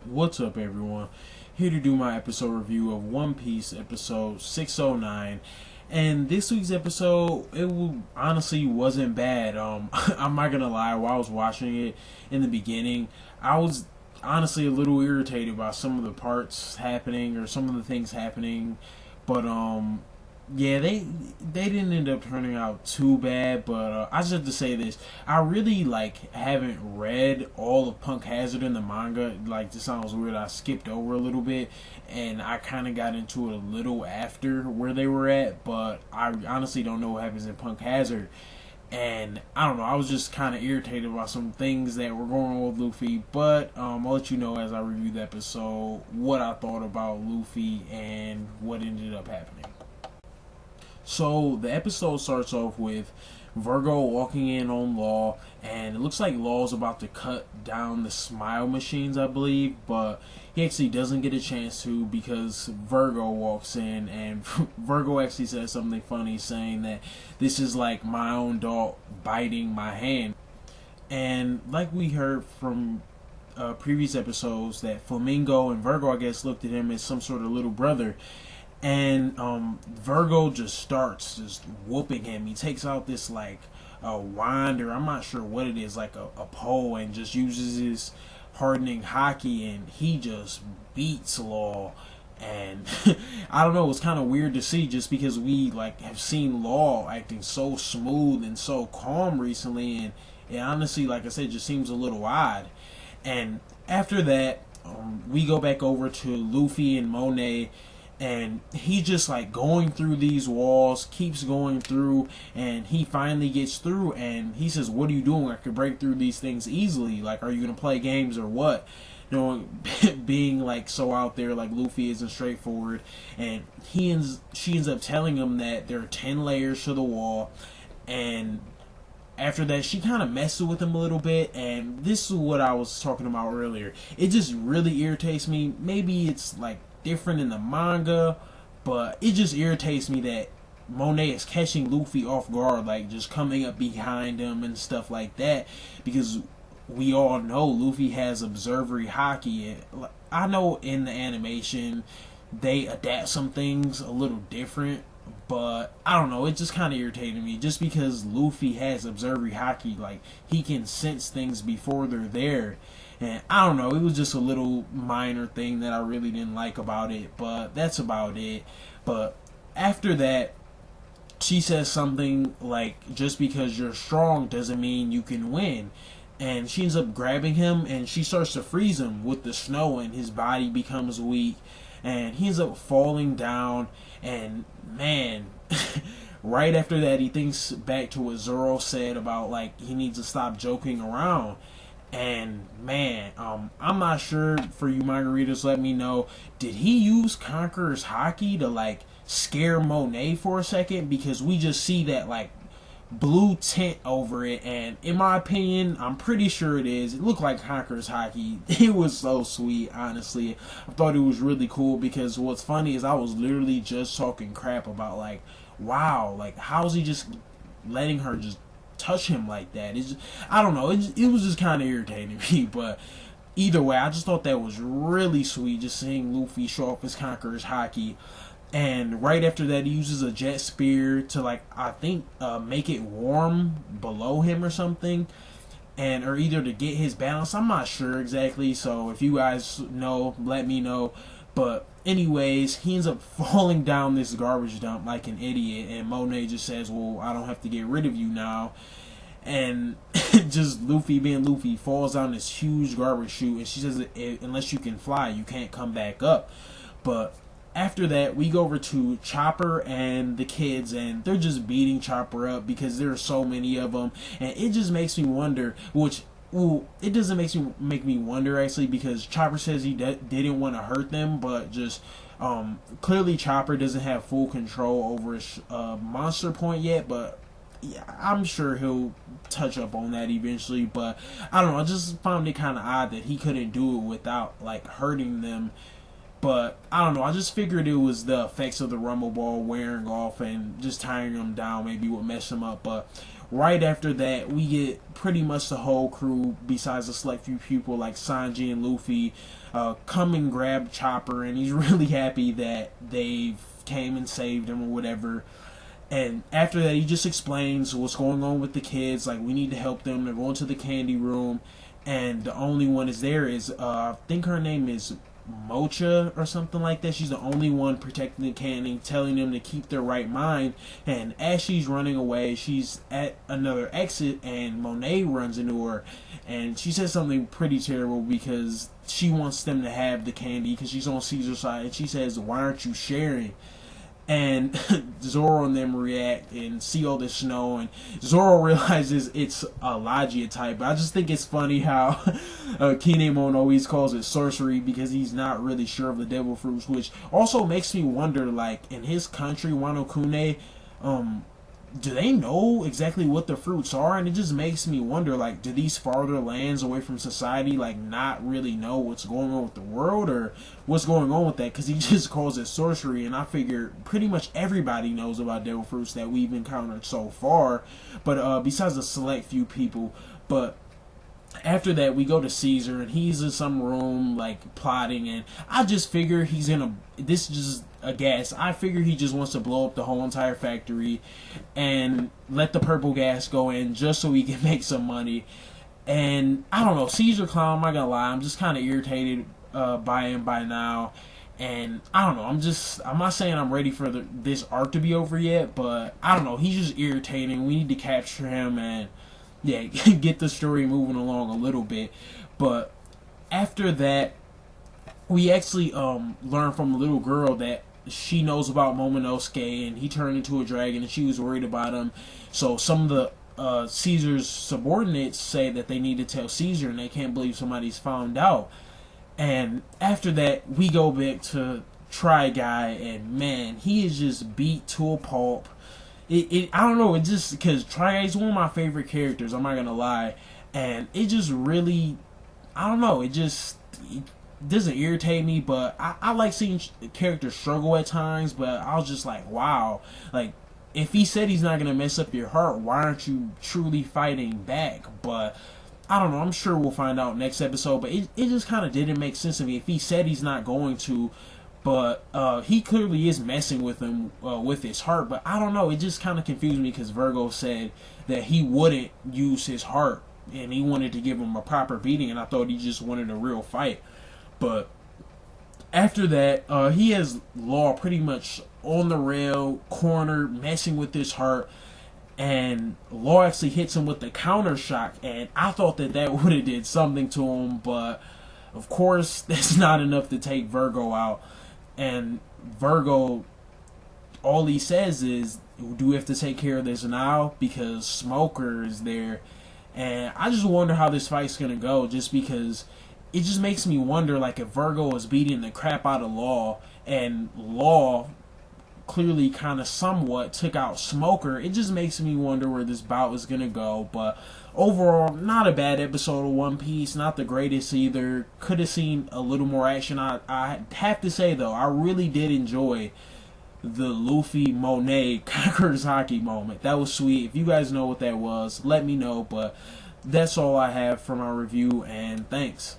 What's up, everyone? Here to do my episode review of One Piece episode 609. And this week's episode, honestly wasn't bad. I'm not gonna lie, while I was watching it in the beginning, I was honestly a little irritated by some of the parts happening or some of the things happening. But yeah, they didn't end up turning out too bad, but I just have to say this: I really haven't read all of Punk Hazard in the manga. Like, this sounds weird. I skipped over a little bit, and I kind of got into it a little after where they were at. But I honestly don't know what happens in Punk Hazard, and I don't know. I was just kind of irritated about some things that were going on with Luffy. But I'll let you know as I review the episode what I thought about Luffy and what ended up happening. So the episode starts off with Vergo walking in on Law, and it looks like Law's about to cut down the smile machines, I believe, but he actually doesn't get a chance to because Vergo walks in, and Vergo actually says something funny, saying that this is like my own dog biting my hand. And like we heard from previous episodes, that Flamingo and Vergo, I guess, looked at him as some sort of little brother. And Vergo just starts just whooping him. He takes out this a wand, or I'm not sure what it is, like a pole, and just uses his hardening haki, and he just beats Law. And I don't know, it's kind of weird to see, just because we have seen Law acting so smooth and so calm recently, and it honestly, like I said, just seems a little odd. And after that, we go back over to Luffy and Monet. And he just going through these walls, keeps going through, and he finally gets through, and he says, "What are you doing? I could break through these things easily. Like, are you gonna play games or what?" You know, being so out there, Luffy isn't straightforward, and she ends up telling him that there are 10 layers to the wall, and after that, she kind of messes with him a little bit, and this is what I was talking about earlier. It just really irritates me. Maybe it's different in the manga, but it just irritates me that Monet is catching Luffy off guard, just coming up behind him and stuff like that, because we all know Luffy has observery haki. I know in the animation they adapt some things a little different, but I don't know, it just kind of irritated me, just because Luffy has observery haki, he can sense things before they're there. And I don't know, it was just a little minor thing that I really didn't like about it, but that's about it. But after that, she says something just because you're strong doesn't mean you can win. And she ends up grabbing him, and she starts to freeze him with the snow, and his body becomes weak, and he ends up falling down. And man, right after that, he thinks back to what Zoro said about he needs to stop joking around. And man, I'm not sure. For you margaritas, let me know, did he use Conqueror's haki to scare Monet for a second? Because we just see that blue tint over it, and in my opinion, I'm pretty sure it is. It looked like Conqueror's haki. It was so sweet, honestly. I thought it was really cool, because what's funny is I was literally just talking crap about wow, how's he just letting her just touch him like that? I don't know, it was just kind of irritating me. But either way, I just thought that was really sweet, just seeing Luffy show off his Conqueror's haki. And right after that, he uses a jet spear to I think make it warm below him or something, and or either to get his balance. I'm not sure exactly, so if you guys know, let me know. But anyways, he ends up falling down this garbage dump like an idiot, and Monet just says, "Well, I don't have to get rid of you now." And just Luffy being Luffy falls down this huge garbage chute, and she says, "Unless you can fly, you can't come back up." But after that, we go over to Chopper and the kids, and they're just beating Chopper up because there are so many of them, and it just makes me wonder, it doesn't make me wonder actually, because Chopper says he didn't want to hurt them, but just clearly Chopper doesn't have full control over his monster point yet. But yeah, I'm sure he'll touch up on that eventually. But I don't know, I just found it kind of odd that he couldn't do it without hurting them. But I don't know, I just figured it was the effects of the Rumble Ball wearing off and just tiring them down maybe would mess them up. But right after that, we get pretty much the whole crew, besides a select few people like Sanji and Luffy, come and grab Chopper, and he's really happy that they came and saved him or whatever. And after that, he just explains what's going on with the kids. Like, we need to help them. They're going to the candy room, and the only one is there is I think her name is Mocha or something like that. She's the only one protecting the candy, telling them to keep their right mind. And as she's running away, she's at another exit, and Monet runs into her, and she says something pretty terrible because she wants them to have the candy because she's on Caesar's side, and she says, "Why aren't you sharing?" And Zoro and them react and see all this snow, and Zoro realizes it's a Logia type. But I just think it's funny how Kinemon always calls it sorcery because he's not really sure of the devil fruits, which also makes me wonder, like, in his country, Wano Kune, do they know exactly what the fruits are? And it just makes me wonder, like, do these farther lands away from society, like, not really know what's going on with the world, or what's going on with that? Because he just calls it sorcery, and I figure pretty much everybody knows about devil fruits that we've encountered so far, but besides a select few people. But after that, we go to Caesar, and he's in some room, like, plotting, and I just figure he's gonna, this is just a guess, I figure he just wants to blow up the whole entire factory and let the purple gas go in just so he can make some money. And I don't know, Caesar Clown, I'm not gonna lie, I'm just kind of irritated by him by now. And I don't know, I'm not saying I'm ready for this arc to be over yet, but I don't know, he's just irritating. We need to capture him and, yeah, get the story moving along a little bit. But after that, we actually learn from a little girl that she knows about Momonosuke, and he turned into a dragon, and she was worried about him. So some of the Caesar's subordinates say that they need to tell Caesar, and they can't believe somebody's found out. And after that, we go back to Try Guy, and man, he is just beat to a pulp. I don't know, it just, because Try Guy is one of my favorite characters, I'm not gonna lie, and it just really, I don't know, it doesn't irritate me, but I like seeing characters struggle at times. But I was just like, wow, like, if he said he's not gonna mess up your heart, why aren't you truly fighting back? But I don't know, I'm sure we'll find out next episode. But it just kind of didn't make sense to me if he said he's not going to, but he clearly is messing with him with his heart. But I don't know, it just kind of confused me because Vergo said that he wouldn't use his heart, and he wanted to give him a proper beating, and I thought he just wanted a real fight. But after that, he has Law pretty much on the rail, cornered, messing with his heart, and Law actually hits him with the counter shock, and I thought that would have did something to him, but of course that's not enough to take Vergo out. And Vergo, all he says is, do we have to take care of this now? Because Smoker is there. And I just wonder how this fight's gonna go, just because it just makes me wonder, like, if Vergo is beating the crap out of Law, and Law clearly kind of somewhat took out Smoker, it just makes me wonder where this bout is going to go. But overall, not a bad episode of One Piece, not the greatest either. Could have seen a little more action. I have to say, though, I really did enjoy the Luffy Monet Kakurasaki moment. That was sweet. If you guys know what that was, let me know. But that's all I have for my review, and thanks.